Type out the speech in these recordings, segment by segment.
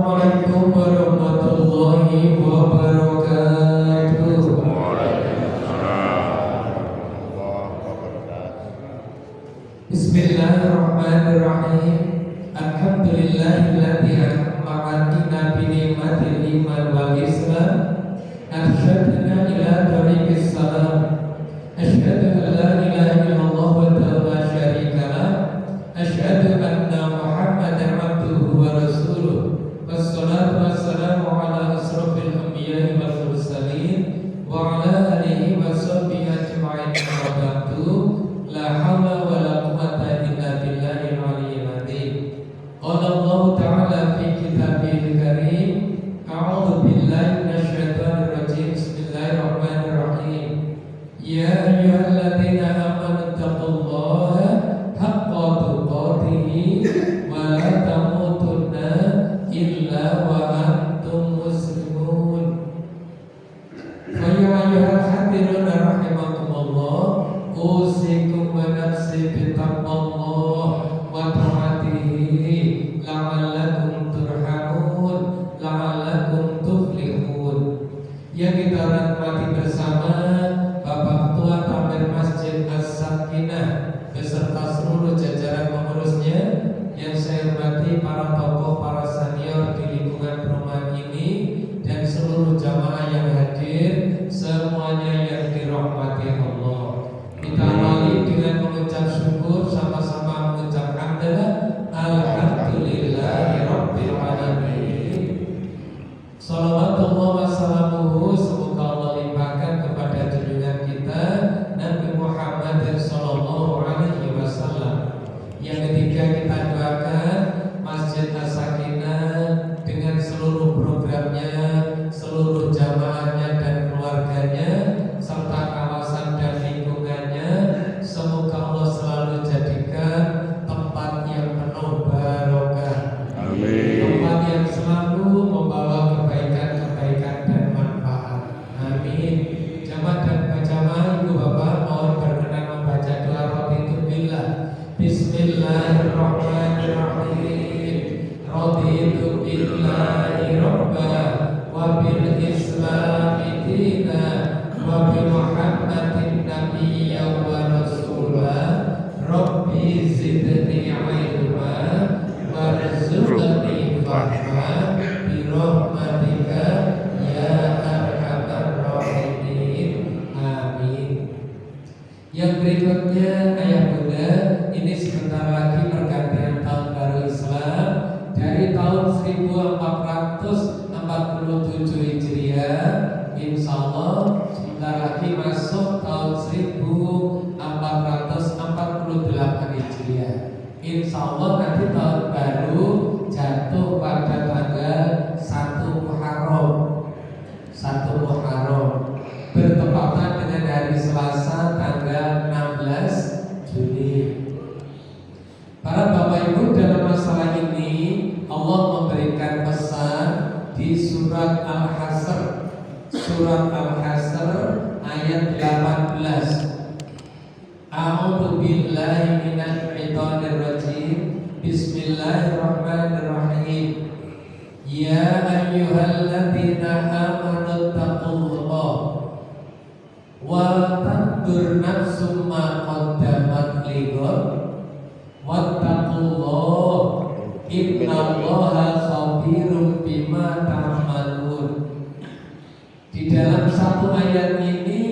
Assalamualaikum warahmatullahi wabarakatuh. Bismillahirrahmanirrahim. Alhamdulillahilladzi amanna bi ni'matil iman wal islam. Arsyadana ila thariqis salam. Asyhadu an la ilaha illallah wa la syarika lah. Asyhadu anna Muhammadan abduhu wa rasuluh. Wassalatu wassalamu ala asrofil anbiya'i wal mursalin wa ala alihi wa sahbihi ajma'in. Wa ba'du. La haula wa la quwwata illa billahil aliyyil azim. Qala Allah ta'ala fi kitabihil karim. A'udzu billahi minasyaitonir rajim. Bismillahirrahmanirrahim. Ya ayyuhalladzina amanu taqullaha haqqa tuqatih wa la tamutunna illa wa antum muslimun. Fa ya ayyuhal hadirun rahimakumullah, usikum wa nafsi bittaqwallah wa ta'atihi la'allakum turhamun, la'allakum tuflihun. Yang kita rahmati bersama Bapak Ketua Tamir Masjid As-Sakinah beserta seluruh jajaran pengurusnya, yang saya hormati para tokoh, para senior di lingkungan perumahan ini, dan seluruh jamaah yang hadir, semuanya yang dirahmati Allah. Kita awali dengan mengucap syukur, sama-sama mengucap hamdalah. Alhamdulillahirabbil alamin. Shalawatullah wassalamuhu, semoga Allah limpahkan kepada junjungan kita Nabi Muhammad sallallahu alaihi wasallam. Yang ketiga, kita doakan Masjid As-Sakinah dengan seluruh programnya, seluruh jamaahnya dan keluarganya, serta kawasan dan lingkungannya, semoga Allah selalu jadikan tempat yang penuh barokah. Amin. Tempat yang selalu membawa kebaikan-kebaikan dan manfaat. Amin. Jamaah dan jamaah, ibu bapak, mohon berkenan membaca doa raditu billah. Bismillahirrahmanirrahim. Raditu billahi rabba wa bil islami dina wa bi Muhammadin nabiyya wa rasulah. Rabbi zidni ilma warzuqni fahma bi rahmatika ya arhamar rahimin. Amin. Yang berikutnya, ayah bunda, ini sebentar lagi pergantian tahun baru Islam dari tahun 1447 Hijriah. Insya Allah sebentar lagi masuk tahun 1448 Hijriah. Insya Allah nanti tahun baru jatuh pada tanggal 1 Muharram. 1 Muharram bertepatan dengan hari Selasa tanggal 16 Juni. Para Bapak Ibu, dalam masalah ini Allah memberikan pesan di surat Al-Hasr. Surat Al-Hasr ayat 18. A'udzu billahi minasyaitonir rajim. Bismillahirrahmanirrahim. Ya ayyuhalladzina amanu taqullaha wal tanzur nafsum ma qaddamat lighad wattaqullaha innallaha khabirum bima ta'malun. Di dalam satu ayat ini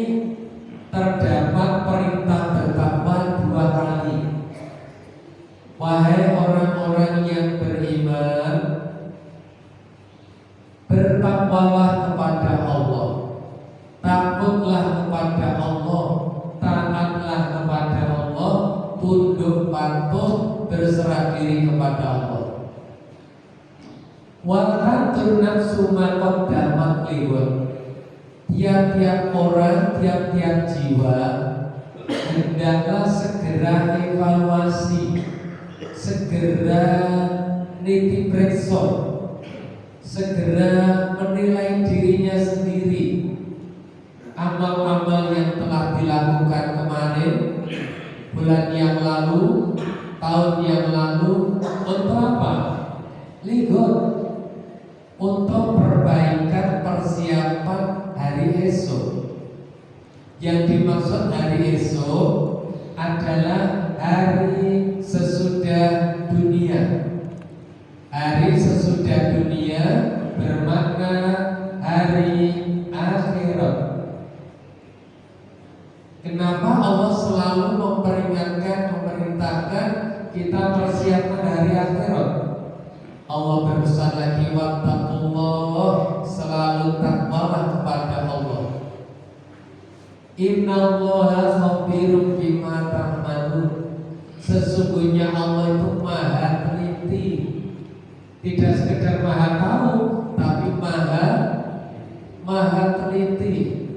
terdapat perintah bertakwa 2 kali. Wahai orang-orang yang beriman, bertakwalah kepada Allah, takutlah kepada Allah, taatlah kepada Allah, tunduk patuh, berserah diri kepada Allah. Wa tanzur nafsu ma qaddamat lighad. Tiap-tiap orang, tiap-tiap jiwa hendaklah segera evaluasi, segera niti periksa, segera menilai dirinya sendiri. Amal-amal yang telah dilakukan kemarin, bulan yang lalu, tahun yang lalu, untuk apa? Ligot. untuk perbaikan persiapan hari esok. Yang dimaksud hari esok adalah hari sesudah dunia. Hari sesudah dunia bermakna hari akhirat. Kenapa Allah selalu memerintahkan kita persiapkan hari akhirat? Allah berpesan lagi, wattaqullah, selalu takwalah kepada Allah. Innallaha khabirum bima ta'malun. Sesungguhnya Allah itu maha teliti. Tidak sekedar maha tahu, tapi maha teliti.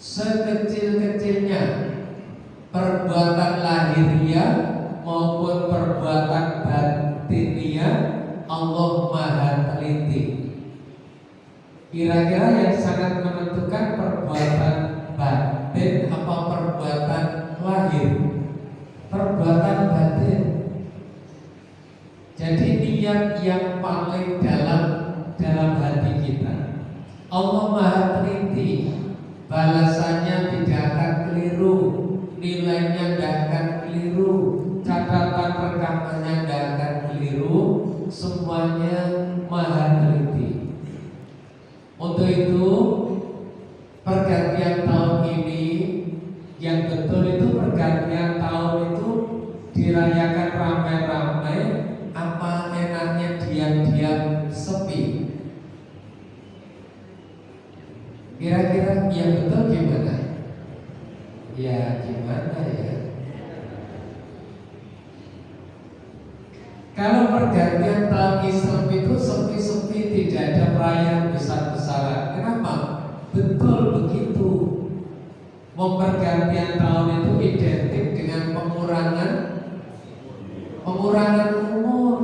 Sekecil-kecilnya perbuatan lahiriah maupun perbuatan batiniah, Allah maha teliti. Kira-kira yang sangat menentukan perbuatan batin apa perbuatan lahir? Perbuatan batin. Jadi niat yang paling dalam hati kita. Allah maha teliti. Balasannya tidak akan keliru, nilainya tidak akan keliru, catatan rekamannya tidak akan keliru, semuanya maha teliti. Untuk itu pergantian tahun ini yang betul itu pergantian tahun itu dirayakan ramai-ramai, apa enaknya diam-diam sepi? Kira-kira yang betul gimana? Ya gimana ya? Kalau pergantian tahun Islam itu sepi-sepi, tidak ada perayaan besar-besaran. Kenapa? Betul begitu. Pergantian tahun itu identik dengan pengurangan umur.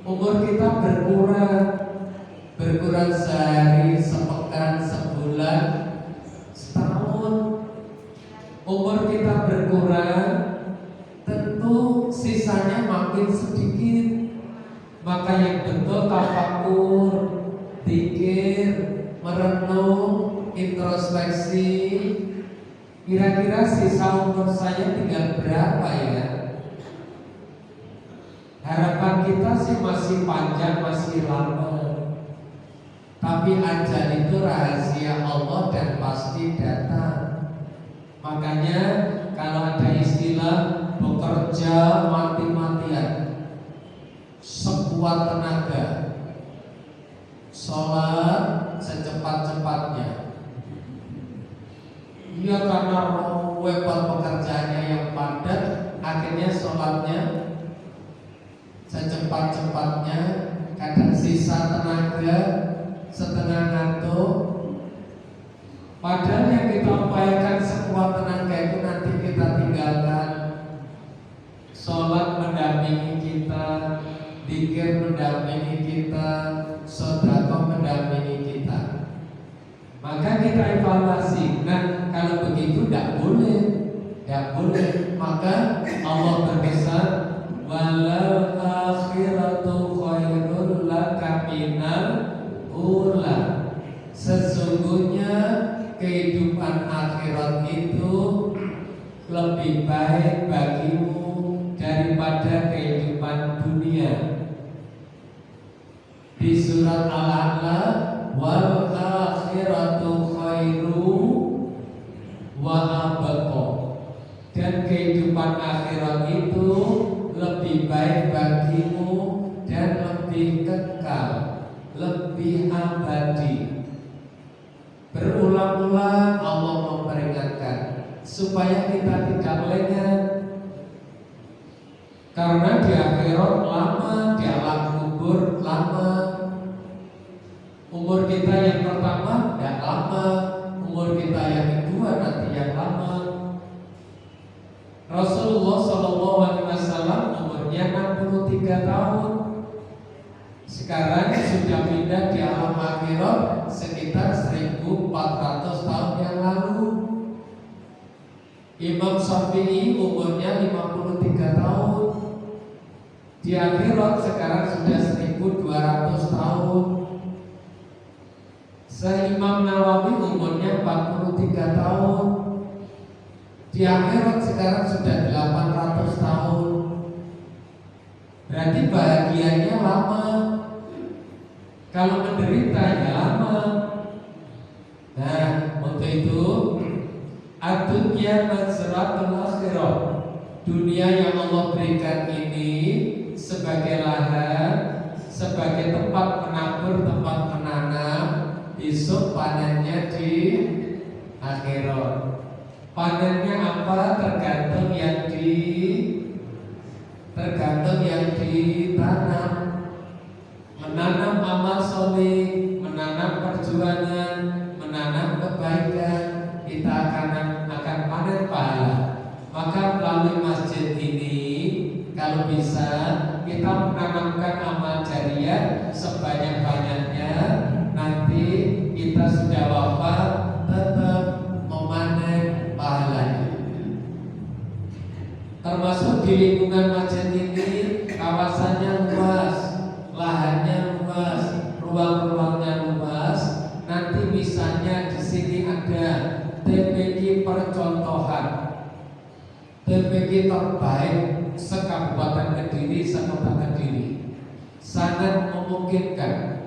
Umur kita berkurang sehari, sepekan, sebulan, setahun. Umur kita berkurang, tentu sisanya makin sedikit. Maka yang betul tafakur, pikir, merenung, introspeksi. Kira-kira sisa umur saya tinggal berapa ya? Harapan kita sih masih panjang, masih lama. Tapi ajal itu rahasia Allah dan pasti datang. Makanya kalau ada istilah bekerja mati-matian, sekuat tenaga, sholat secepat-cepatnya. Ya karena repot pekerjaannya yang padat, akhirnya sholatnya secepat-cepatnya. Kadang sisa tenaga, setengah ngantuk. Padahal yang kita upayakan sekuat tenaga itu nanti kita tinggalkan. Sholat mendampingi kita, zikir mendampingi kita, sedekah mendampingi kita. Maka kita evaluasi. Nah, kalau begitu tidak boleh. Maka Allah berpesan, walal akhiratu khairul laka minal ula. Sesungguhnya kehidupan akhirat itu lebih baik bagimu daripada kehidupan dunia. Di surat Al-A'la, wal akhiratu khairu wa abqa. Dan kehidupan akhirat itu lebih baik bagimu dan lebih kekal, lebih abadi. Berulang-ulang Allah memperingatkan supaya kita tidak lengah. Karena di akhirat lama, di alam kubur lama. Umur kita yang pertama tidak lama, umur kita yang kedua nanti yang lama. Rasulullah SAW umurnya 63 tahun. Sekarang sudah pindah di alam akhirat sekitar 1400 tahun yang lalu. Imam Syafi'i umurnya 53 tahun. Di akhirat sekarang sudah 1200 tahun. akhirat sekarang sudah 800 tahun. Berarti bahagianya lama. Kalau menderita ya lama. Nah, untuk itu ad-dunya mazratul akhirah. Dunia yang Allah berikan ini sebagai lahan, sebagai tempat menabur, tempat menanam, besok panennya di akhirat. Panennya apa? Tergantung yang ditanam. Menanam amal soleh, menanam perjuangan, menanam kebaikan, kita akan panen pahala. Maka melalui masjid ini, kalau bisa kita menanamkan amal jariah sebanyak-banyaknya. Nanti kita sudah wafat tetap memanen pahalanya. Termasuk di lingkungan masjid ini, kawasannya luas, lahannya luas, ruang-ruangnya luas. Nanti misalnya di sini ada TPQ percontohan, TPQ terbaik se-Kabupaten Kediri, se-Kota Kediri. Sangat memungkinkan.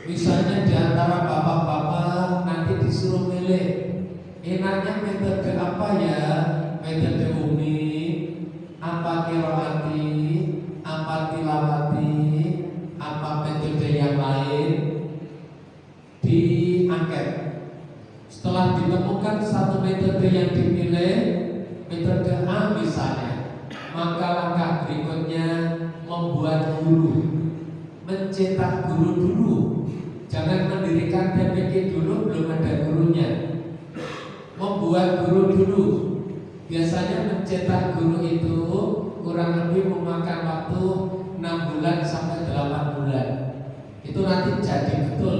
Misalnya di antara bapak-bapak nanti disuruh milih, enaknya metode apa ya? Metode umi, apa qiraati, apa tilawati, apa metode yang lain, diangket. Setelah ditemukan satu metode yang dipilih, metode A misalnya, maka langkah berikutnya membuat guru, mencetak guru dulu. Jangan mendirikan TPQ dulu belum ada gurunya. Membuat guru dulu. Biasanya mencetak guru itu kurang lebih memakan waktu 6 bulan sampai 8 bulan. Itu nanti jadi betul.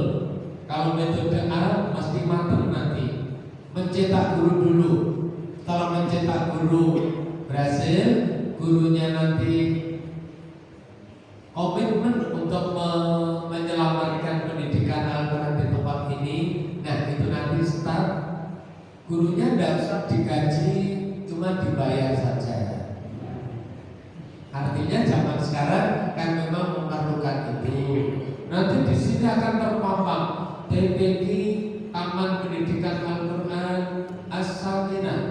Kalau metode A mesti matang nanti. Mencetak guru dulu. Kalau mencetak guru berhasil, gurunya nanti komitmen untuk menyelamatkan pendidikan Al-Quran di tempat ini. Nah, itu nanti start. Gurunya tidak usah digaji, cuma dibayar saja. Artinya zaman sekarang kan memang memerlukan itu. Nanti di sini akan terpampang TPQ Taman Pendidikan Al-Quran As-Sakinah.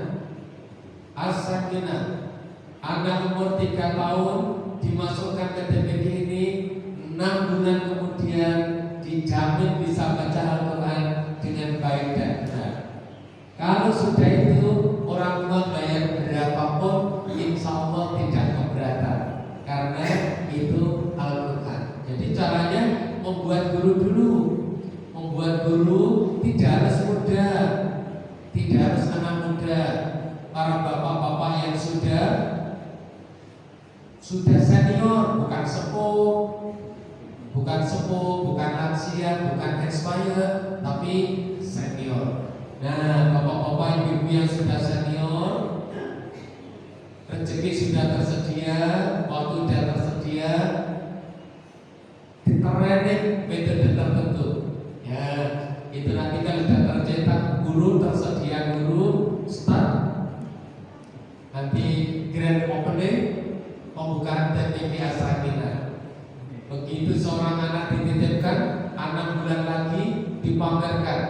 As-Sakinah. Anak umur 3 tahun dimasukkan ke TPQ ini, 6 bulan kemudian dijamin bisa baca Al-Quran dengan baik dan benar. Kalau sudah itu orang tua bayar berapapun, insya Allah tidak keberatan, karena itu Al-Quran. Jadi caranya membuat guru dulu. Membuat guru tidak harus muda, tidak harus anak muda. Para bapak-bapak yang sudah senior, bukan sepuh, bukan lansia, bukan expired, tapi senior. Nah, bapak-bapak ibu yang sudah senior, rezeki sudah tersedia, waktu sudah tersedia, training metode tertentu. Ya, itu nanti kalau sudah tercetak guru, tersedia guru, start. Nanti grand opening, pembukaan TPQ As-Sakinah. Begitu seorang anak dititipkan, 6 bulan lagi dipamerkan,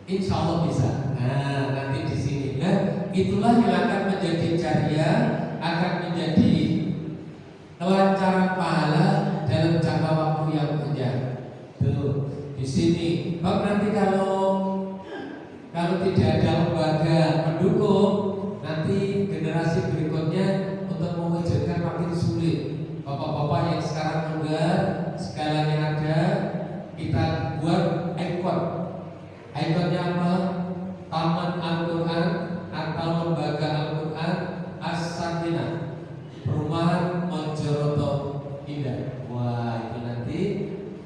insya Allah bisa. Nah, nanti di sini. Nah, itulah yang akan menjadi jariah, akan menjadi kelancaran pahala dalam jangka waktu yang panjang. Tuh, di sini. Bang, nanti kalau tidak ada lembaga mendukung, nanti generasi berikutnya untuk mewujudkan makin sulit. Bapak-bapak yang sekarang muda, segalanya ada, kita buat ikon. Ikonnya apa? Taman Al-Quran atau Lembaga Al-Quran As-Sakinah, Perumahan Monjoroto Indah. Wah, itu nanti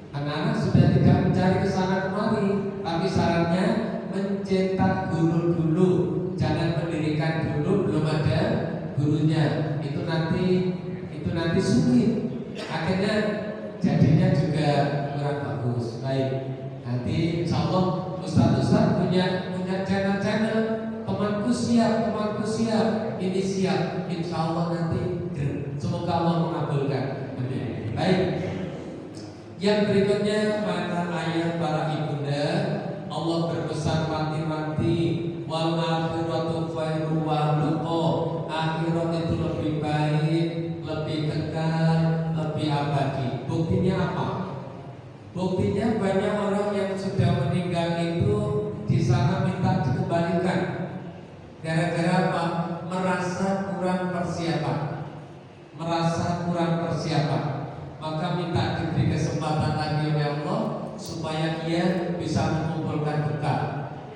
anak-anak sudah tidak mencari kesana kemari, tapi syaratnya mencetak guru dulu, jangan mendirikan dulu belum ada gurunya. Itu nanti sulit, akhirnya jadinya juga kurang bagus. Baik, nanti insya Allah Ustaz punya channel-channel. Temanku temanku siap, ini siap, insya Allah nanti semoga Allah mengabulkan. Amin. Baik. Yang berikutnya para ayah, para ibunda, Allah berpesan wanti-wanti, wal akhiratu khairu wa abqa. Akhirat itu lebih baik, lebih kekal, lebih abadi. Buktinya apa? Buktinya banyak orang yang sudah meninggal itu di sana minta dikembalikan. Gara-gara apa? Merasa kurang persiapan. Maka minta diberi kesempatan lagi oleh Allah supaya ia bisa mengumpulkan bekal.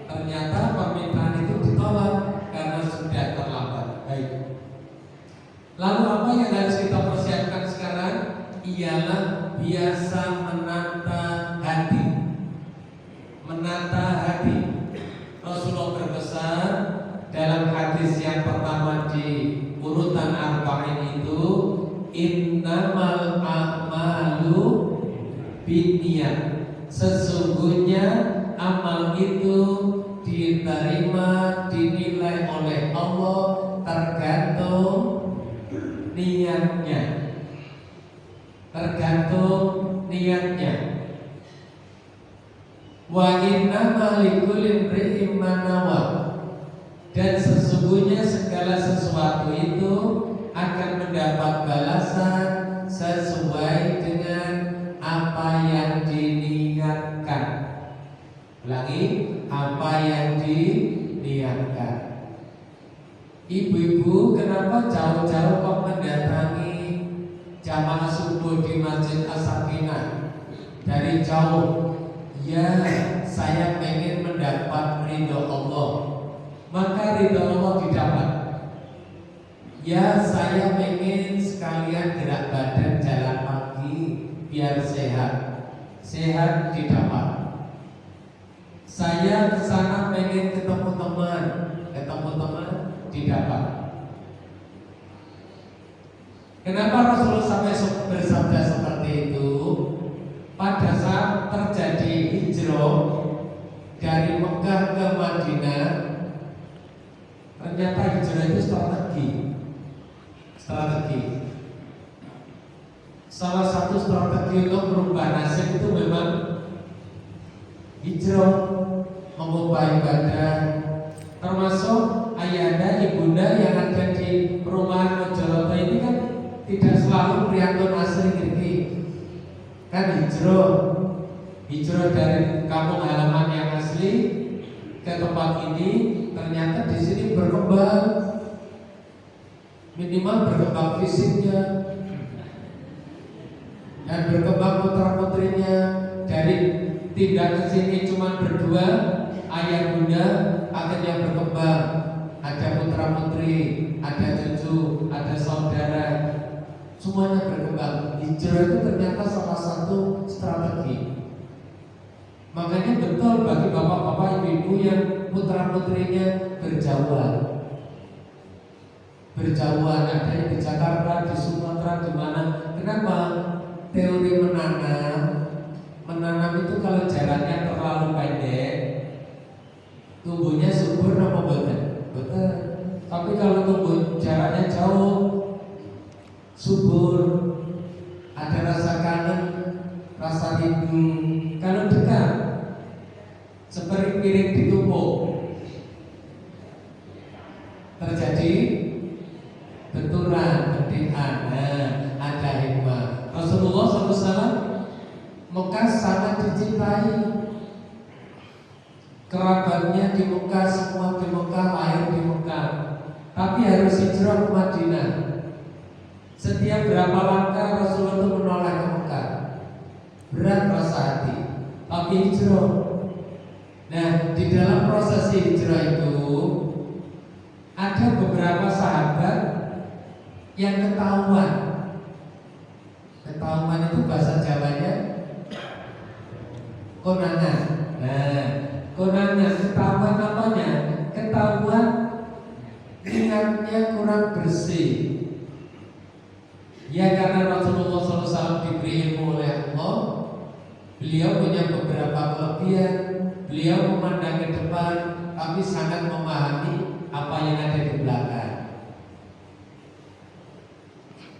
Ternyata permintaan itu ditolak karena sudah terlambat. Baik. Lalu apa yang harus kita persiapkan sekarang? Ialah biasa menata hati. Rasulullah berpesan dalam hadis yang pertama di urutan arba'in itu, innamal a'malu binniyat. Sesungguhnya amal itu diterima, dinilai oleh Allah tergantung niatnya. Wa inna likulli imri'in ma nawa. Dan sesungguhnya segala sesuatu itu akan mendapat balasan sesuai dengan apa yang diniatkan. Ulangi, apa yang diniatkan. Ibu-ibu, kenapa jauh-jauh kok mendatangi jamaah subuh di Masjid As-Sakinah? Dari jauh. Ya, saya pengen mendapat ridho Allah. Maka ridho Allah didapat. Ya, saya pengen sekalian gerak badan, jalan pagi biar sehat. Sehat didapat. Saya kesana pengen ketemu teman didapat. Kenapa Rasulullah sampai bersabda seperti itu? Pada saat terjadi hijrah dari Mekah ke Madinah, ternyata hijrah itu strategi. Salah satu strategi untuk merubah nasib itu memang hijrah, mengubah ibadah. Termasuk ayahanda, ibunda yang ada di perumahan Mojoloto ini kan tidak selalu priantun asli gitu. Kan hijrah dari kampung halaman yang asli ke tempat ini, ternyata di sini berkembang, minimal berkembang fisiknya dan berkembang putra-putrinya. Dari tindak ke sini cuma berdua, ayah bunda, akhirnya berkembang. Ada putra-putri, ada cucu, ada saudara, semuanya berkembang. Hijrah itu ternyata salah satu strategi. Makanya betul bagi bapak-bapak, ibu-ibu yang putra-putrinya berjauhan, ada yang di Jakarta, di Sumatera, di mana. Kenapa? Teori menanam itu kalau jaraknya terlalu pendek, tumbuhnya subur apa betul? Betul. Tapi kalau tumbuh jaraknya jauh, subur, ada rasa kangen, rasa rindu. Kalau dekat, seperti piring ditumpuk, terjadi benturan, gedean. Ada hikmah. Rasulullah SAW Mekah sangat dicintai. Kerabatnya di Mekah, semua di Mekah, lahir di Mekah. Tapi harus hijrah ke Madinah. Setiap berapa langkah Rasulullah itu menoleh ke Mekah. Berat rasa hati, tapi hijrah. Nah, di dalam proses hijrah itu ada beberapa sahabat yang ketahuan. Ketahuan itu bahasa Jawanya konangan. Nah, konangan, ketahuan apanya? Ketahuan niatnya kurang bersih. Ya, karena Rasulullah SAW diberi ilmu oleh Allah, beliau punya beberapa kelebihan. Beliau memandang ke depan, tapi sangat memahami apa yang ada di belakang.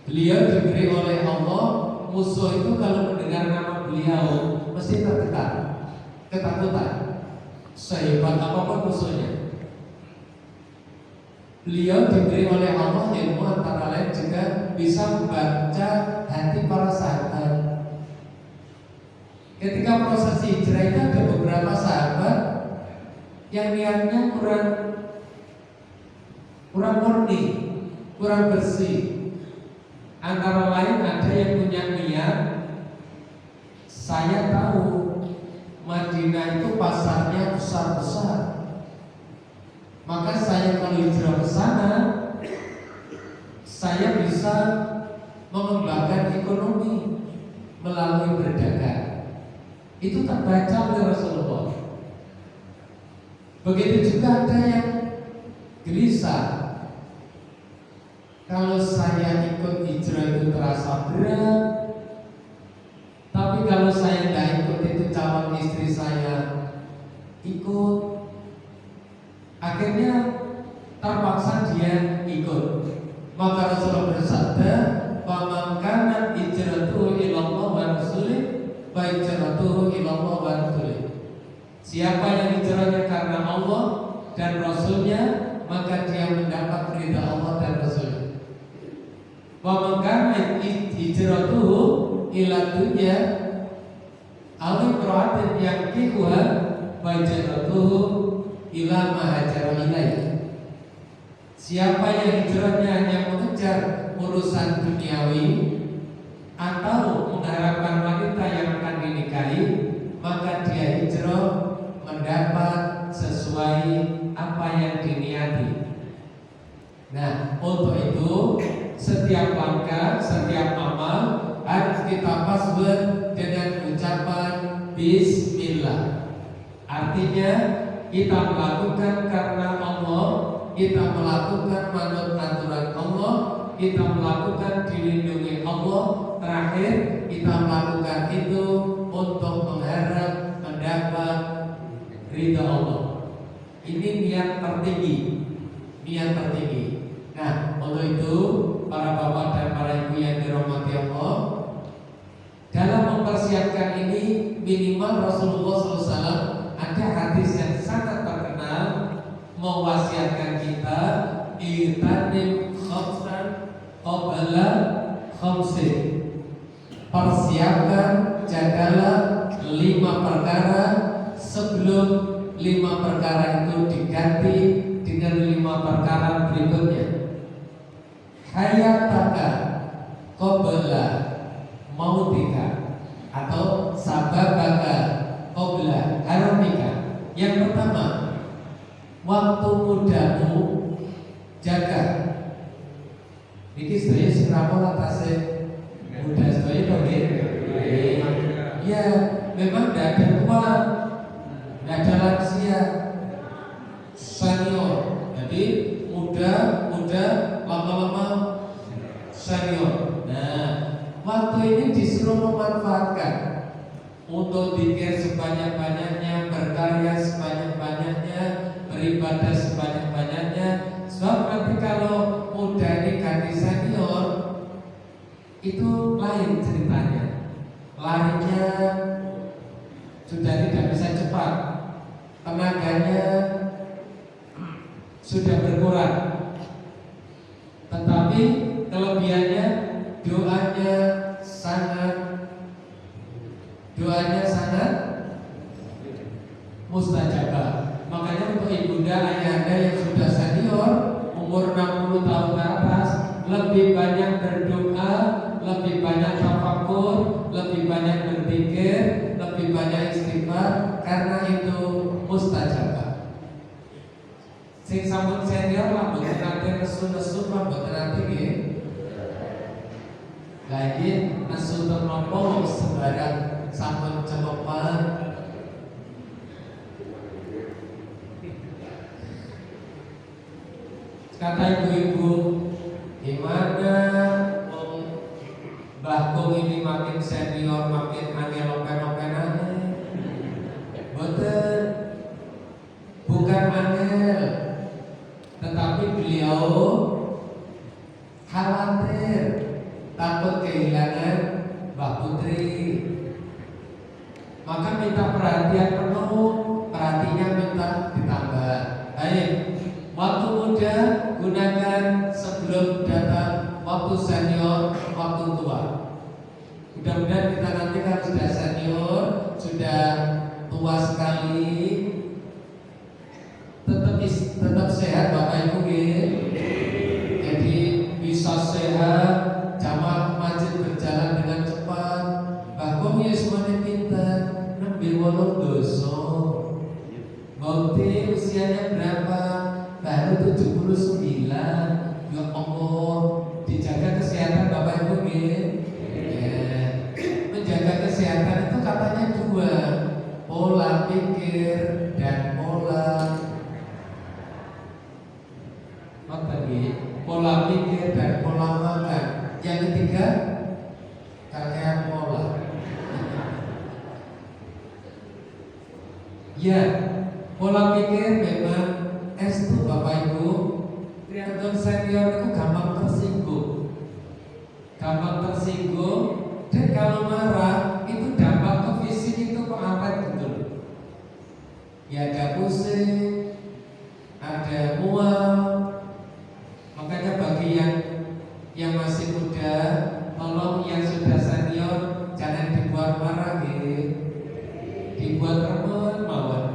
Beliau diberi oleh Allah, musuh itu kalau mendengar nama beliau mesti tertekan, ketakutan, sehebat apapun musuhnya. Beliau diberi oleh Allah ilmu antara lain juga bisa membaca hati para sahabat. Ketika proses hijrah itu ada beberapa sahabat yang niatnya kurang murni, kurang bersih. Antara lain ada yang punya niat, saya tahu Madinah itu pasarnya besar-besar, maka saya kalau hijrah ke sana, saya bisa mengembangkan ekonomi melalui berdagang. Itu terbaca oleh Rasulullah. Begitu juga ada yang gelisah, kalau saya ikut hijrah itu terasa berat, tapi kalau saya nggak ikut itu calon istri saya ikut. Akhirnya terpaksa dia ikut. Maka Rasulullah bersabda, "Faman kana hijratuhu ilallah wa rasulih, fa hijratuhu ilallah wa rasulih." Siapa yang hijrahnya karena Allah dan Rasulnya, maka dia mendapat ridha Allah dan Rasulnya. Wa man kana hijratuhu ila dunya aw imra'atin yankihuha fa hijratuhu ila ma hajara ilaihi. Siapa yang hijrahnya hanya mengejar urusan duniawi atau mengharapkan wanita yang akan dinikahi, maka dia hijrah mendapat sesuai apa yang diniati. Nah, untuk itu setiap langkah, setiap amal harus kita pasbur dengan ucapan Bismillah. Artinya kita melakukan karena Allah, kita melakukan menurut aturan Allah, kita melakukan dilindungi Allah. Terakhir kita melakukan itu untuk mengharap mendapat ridha Allah. Ini niat tertinggi, niat tertinggi. Nah, untuk itu para bapak dan para ibu yang dirahmati Allah, dalam mempersiapkan ini minimal Rasulullah SAW ada hadis yang sangat terkenal mewasiatkan kita itanim khamsan qabla khamsin. Persiapkan, jagalah 5 perkara sebelum 5 perkara itu diganti dengan 5 perkara berikutnya. Hayataka qabla mautika atau sababaka qabla haramika. Yang pertama, waktu mudamu jaga. Niki sedaya sing rapor atase muda sedaya to nggih. Ya, memang tidak ada tua, tidak ada lansia, senior. Jadi muda, lama-lama senior. Nah, waktu ini disuruh memanfaatkan untuk zikir sebanyak-banyaknya, berkarya sebanyak-banyaknya, beribadah sebanyak-banyaknya. Sebab nanti kalau muda ini ganti senior, itu lain ceritanya. Larinya sudah tidak bisa cepat, tenaganya sudah berkurang. Tetapi kelebihannya doanya sangat mustajabah. Makanya untuk ibunda ayahanda yang sudah senior, umur 60 tahun ke atas, lebih banyak berdoa, lebih banyak tafakur, lebih banyak berzikir, lebih banyak istighfar, karena itu mustajabah. Sing sampun senior lah mboten nate nesu-nesu lah mboten nate nggih. Lagi nesu ternopo sembarang sampun celopan. Kata ibu-ibu, gimana Mbah Kung ini makin senior, makin angel open-openane. Boten, bukan angel, beliau khawatir takut kehilangan Mbak Putri, maka minta perhatian penuh, perhatiannya minta ditambah. Baik, waktu muda gunakan sebelum datang waktu senior, waktu tua. Mudah-mudahan kita nanti kan sudah senior, sudah tua sekali, tetap sehat Bapak Ibu nggih. Jadi bisa sehat, jamaah masjid berjalan dengan cepat. Bahkan ya semuanya pintar, nembe 8 dosa. Bauti usianya berapa? Baru 79. Ya Allah, dijaga kesehatan Bapak Ibu nggih. Menjaga kesehatan itu katanya 2, pola pikir dan pola pikir dan pola makan. Yang ketiga, kakek pola. Ya, pola pikir memang itu Bapak Ibu. Triathlon senior itu gampang tersinggung, dan kalau marah itu dampak ke fisik itu kok apa betul. Ya ada pusing, ada mual. Makanya bagi yang masih muda, tolong yang sudah senior jangan dibuat marah gitu, dibuat remet mawon.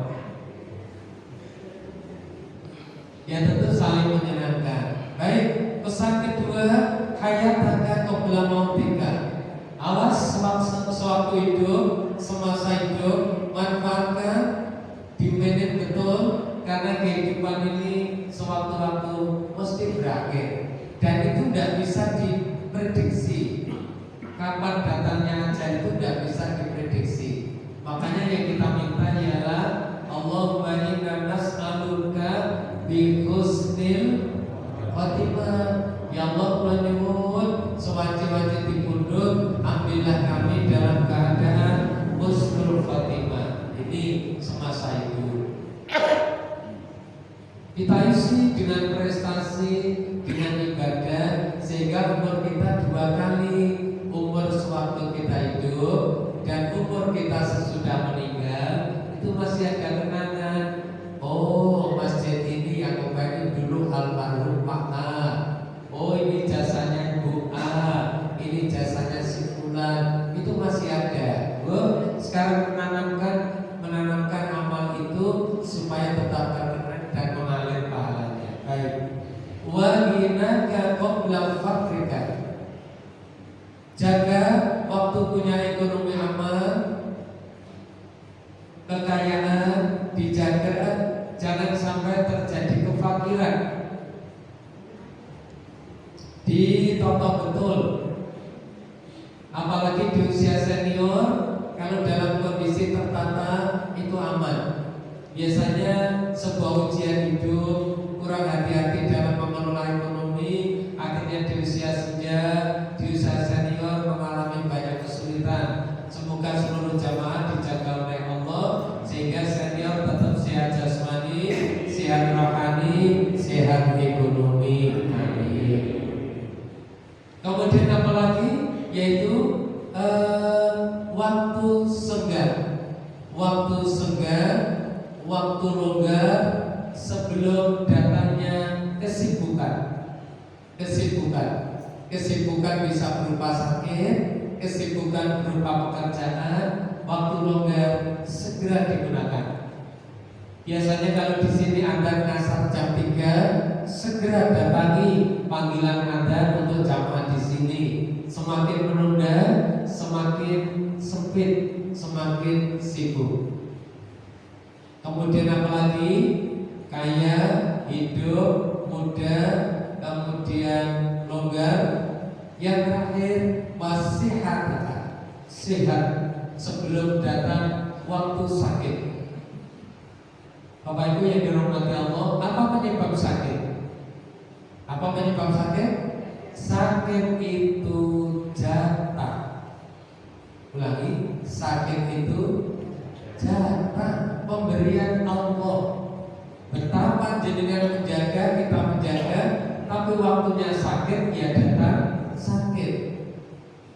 Ya tentu saling menyenangkan. Baik, pesan kedua, hayataka qabla mautika. Awas sewaktu hidup, semasa hidup, manfaatkan, dimanage betul, karena kehidupan ini sewaktu-waktu mesti berakhir, dan itu tidak bisa diprediksi. Kapan datangnya ajal itu tidak bisa diprediksi. Makanya yang kita minta ialah Allahumma inna nas'aluka bi husnil khotimah. Ya Allah, kula nyuwun sewajib-wajib dipundhut, ambillah kami dalam keadaan husnul khotimah. Ini semasa hidup. Kita isi dengan prestasi, dengan ibadah, sehingga umur kita 2 kali, umur sewaktu kita hidup dan umur kita sesudah meninggal, itu masih ada kenangan. Oh, masjid ini yang membangun dulu almarhum Pak A. Oh, ini jasanya Bu A, ini jasanya si Fulan, itu masih ada. Oh, sekarang menanamkan amal itu supaya tetap terkenang dan mengalir pahalanya. Baik. Wa ginaka qabla fakrika. Jaga waktu punya ekonomi aman, kekayaan dijaga, jangan sampai terjadi kefakiran. Ditoto betul. Apalagi di usia senior, kalau dalam kondisi tertata itu aman. Biasanya sebuah ujian hidup, kurang hati-hati dalam mengelola ekonomi, akhirnya di usia senja, di usia senior mengalami banyak kesulitan. Semoga seluruh jamaah dijaga oleh Allah sehingga senior tetap sehat jasmani, sehat rohani, sehat ekonomi. Amin. Kemudian apa lagi? Yaitu waktu senggang, waktu longgar sebelum datangnya kesibukan. Kesibukan bisa berupa sakit, kesibukan berupa pekerjaan. Waktu longgar segera digunakan. Biasanya kalau di sini Anda ngasar jam 3, segera datangi panggilan Anda untuk jamaah di sini. Semakin menunda, semakin sempit, semakin sibuk. Kemudian apalagi? Kaya, hidup, muda, kemudian longgar. Yang terakhir, wasihat, sehat sebelum datang waktu sakit. Bapak Ibu yang dirahmati Allah, apa penyebab sakit? Apa penyebab sakit? Sakit itu jatah. Ulangi, sakit itu jatah pemberian Allah. Betapa jenengan menjaga, kita menjaga, tapi waktunya sakit ya datang sakit.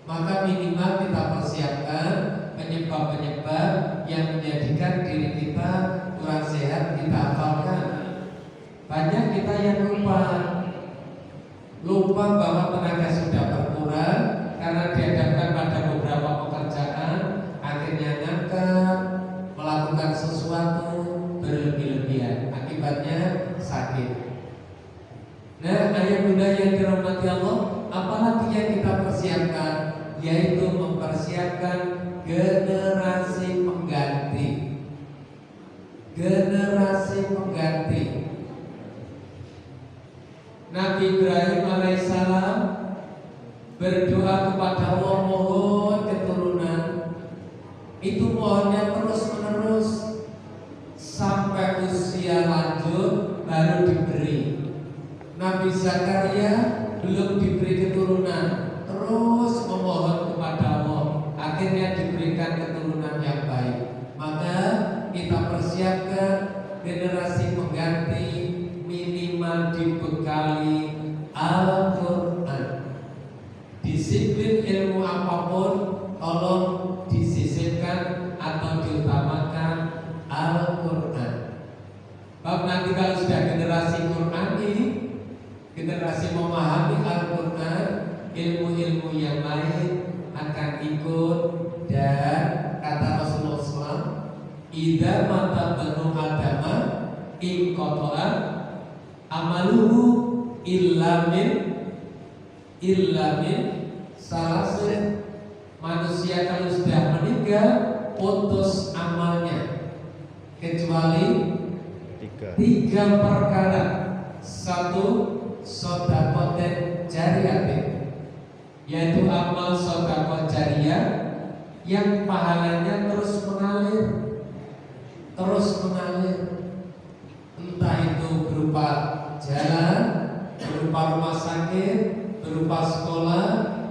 Maka minimal kita persiapkan penyebab-penyebab yang menjadikan diri kita kurang sehat, kita hafalkan. Banyak kita yang lupa bahwa tenaga sudah berkurang karena dihadapkan pada beberapa pekerjaan, akhirnya ngangkat, melakukan sesuatu berlebih-lebihan, akibatnya sakit. Nah, ayah bunda yang dirahmati Allah, apalagi yang kita persiapkan, yaitu mempersiapkan generasi pengganti. Generasi pengganti. Nabi Ibrahim alaihissalam berdoa kepada Allah mohon keturunan. Itu mohonnya terus menerus sampai usia lanjut baru diberi. Nabi Zakaria belum diberi keturunan, terus memohon kepada Allah, akhirnya diberikan keturunan yang baik. Maka kita persiapkan generasi pengganti, minimal dibekali Al-Quran. Disiplin ilmu apapun tolong disisipkan atau diutamakan Al-Quran. Bab nanti kalau sudah generasi Qurani, generasi memahami Al-Quran, ilmu-ilmu yang lain akan ikut. Dan kata Rasulullah SAW, idza mata banu adama in qata'a amaluhu illa min salasin. Manusia kalau sudah meninggal putus amalnya kecuali tiga perkara. Satu, sedekah jariyah, yaitu amal sedekah jariyah yang pahalanya terus mengalir, entah itu berupa jalan, berupa rumah sakit, berupa sekolah,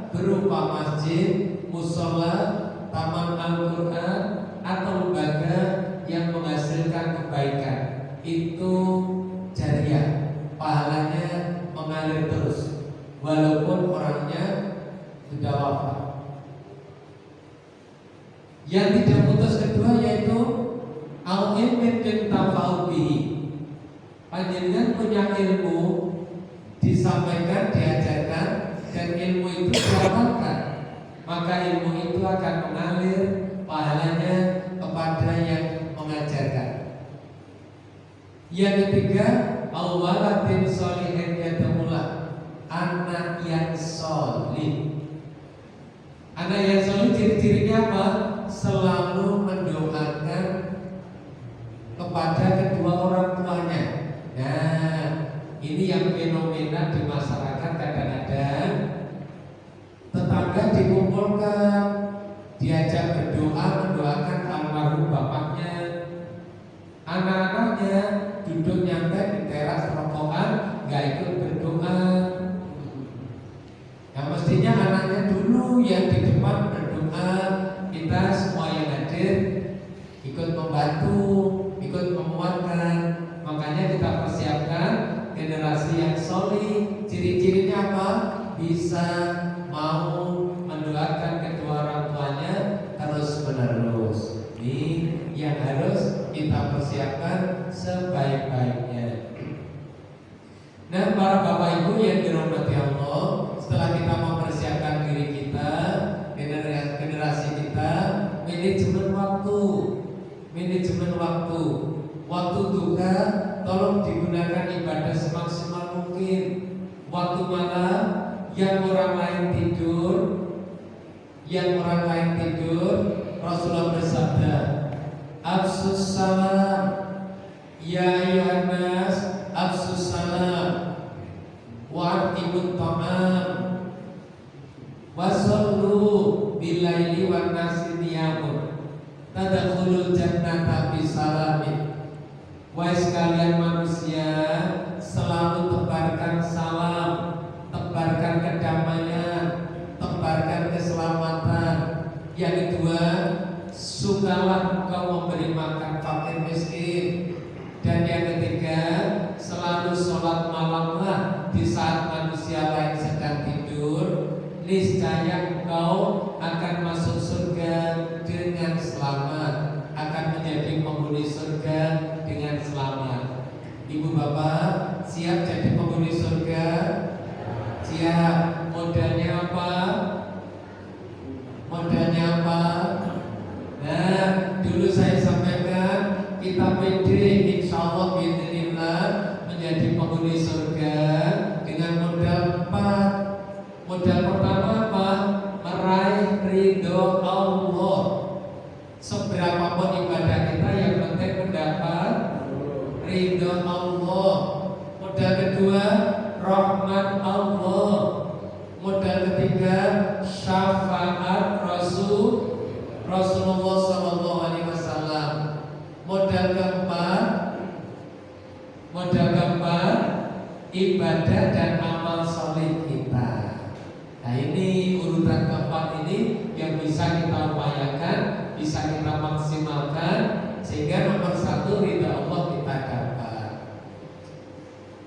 berupa masjid, musola, taman Al-Quran, atau lembaga yang menghasilkan kebaikan. Itu jariyah, pahalanya mengalir terus walaupun orangnya sudah wafat. Yang tidak putus kedua yaitu al-ilmin yantafa'u bihi. Panjenengan punya ilmu, disampaikan, diajarkan, dan ilmu itu diamalkan, maka ilmu itu akan mengalir pahalanya kepada yang mengajarkan. Yang ketiga, al-waladin sholihin yad'ulah, anak yang solih. Anak yang solih ciri-cirinya apa? Selalu mendoakan kepada kedua orang tuanya. Nah, ini yang fenomena di masyarakat. Kadang-kadang tetangga dikumpulkan, diajak berdoa, mendoakan almarhum bapaknya. Anak-anaknya duduk nyantai di teras rokokan, gak ikut berdoa. Yang mestinya anaknya dulu yang di depan berdoa. Kita semua yang hadir ikut membantu, ikut menguatkan. Makanya kita persiapkan generasi yang solih. Ciri-cirinya apa? Bisa mau mendoakan kedua orang tuanya terus menerus. Ini yang harus kita persiapkan sebaik-baiknya. Nah, para bapak ibu yang dirahmati Allah, setelah kita mempersiapkan diri kita, generasi kita, manajemen waktu duha tolong digunakan ibadah semaksimal mungkin. Waktu malam yang orang lain tidur, Rasulullah bersabda, Afsus salam, ya ayyuhan nas, afsus salam, wa'atibut ta'am, wasallu bilaili wan nasi niyamun, tadkhulul jannata bisalamin. Wahai sekalian manusia, selalu tebarkan salam, tebarkan kedamaian, tebarkan keselamatan. Yang kedua, sukalah engkau memberi makan fakir miskin. Dan yang ketiga, selalu sholat malamlah di saat manusia lain sedang tidur. Niscaya engkau akan masuk surga dengan selamat, akan menjadi penghuni surga dengan selamat. Ibu bapak siap jadi penghuni surga? Siap. Modalnya apa? Modalnya apa? Nah, dulu saya sampaikan kita pede insya Allah bismillah menjadi penghuni surga dengan modal 4. Modal pertama apa? Meraih ridho Allah. Seberapapun ibadah kita yang penting mendapat ridho Allah. Modal kedua, rahmat Allah. Modal ketiga, syafaat Rasulullah Sallallahu Alaihi Wasallam. Modal keempat, ibadah dan amal soleh kita. Nah ini urutan keempat ini yang bisa kita upayakan, bisa kita maksimalkan sehingga nomor 1 ridha Allah kita dapat.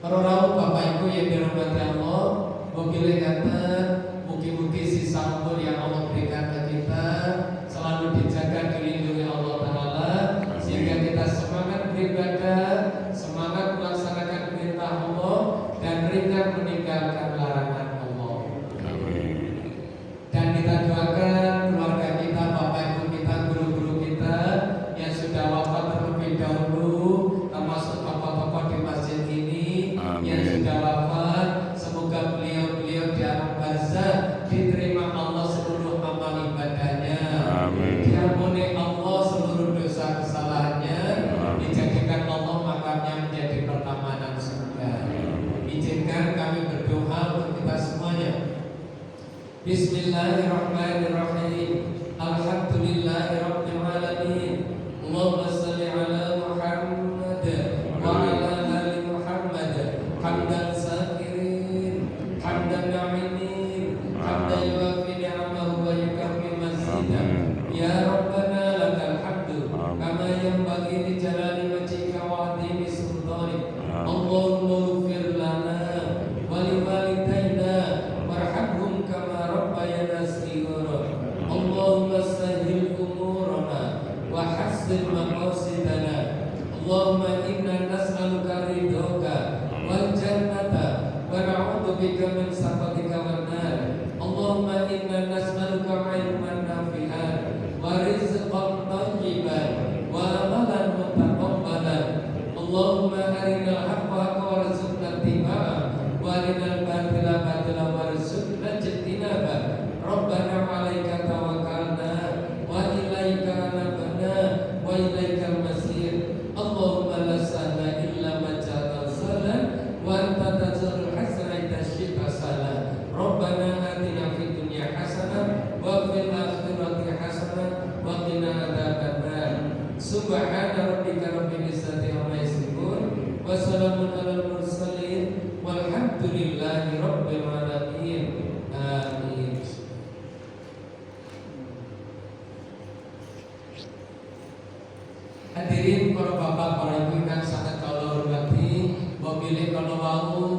Para rawuh Bapak Ibu yang dirahmati Allah, mugi kata mugi-mugi sisa umur yang Allah berikan ke kita selalu dijaga dilindungi Allah Ta'ala sehingga kita semangat beribadah, semangat melaksanakan perintah Allah dan ringan meninggalkan larangan Allah. Dan kita doakan keluarga kita, Bapak Ibu kita, guru-guru kita yang sudah wafat terlebih dahulu, termasuk tokoh-tokoh di masjid ini yang sudah wafat. Semoga beliau-beliau di alam barzah diterima Allah seluruh amal ibadahnya, diampuni Allah seluruh dosa kesalahannya, dijadikan Allah makamnya menjadi pertamanan surga. Izinkan kami berdoa untuk kita semuanya. Bismillahirrahmanirrahim. Alhamdulillahirabbil alamin. Allahumma shalli ala Muhammad wa ala ali Muhammad. Hamdan sakirin, hamdan na'inin, hamdan yuwafi ni'amahu wa yukafi mazidah. Ya Rabbana lakal hamdu kama yanbaghi li jalali wajhika wa 'azimi sultanik. Allahumma ighfir lana wa li walidayna warhamhum kama rabbayana shighara. Allahumma sahhil umurana wa hassin maqasidana. Allahumma inna nas'aluka ridhoka wal jannata wa na'udzu bika min sakhatika wan nar. Allahumma inna nas'aluka 'ilman nafi'an wa rizqan thayyiban wa amalan mutaqabbalan. Allahumma arinal haqqa haqqa warzuqna ittiba'ah wa arinal batila batilan warzuqna ijtinabah. Rabbana 'alaika tawakkalna wa ilaika anabna wa ilaikal masir. Allahumma la sahla illa ma ja'altahu sahlan wa anta taj'alul hazna idza syi'ta sahlan. Rabbana atina fid dunya hasanah wa fil akhirati hasanah wa qina adzabannar. Subhana rabbika rabbil izzati amma yasifun wa salamun alal mursalin walhamdulillahi rabbil alamin. Amin. Hadirin para bapak, para ibu yang sangat kula hormati, mobilih kula wau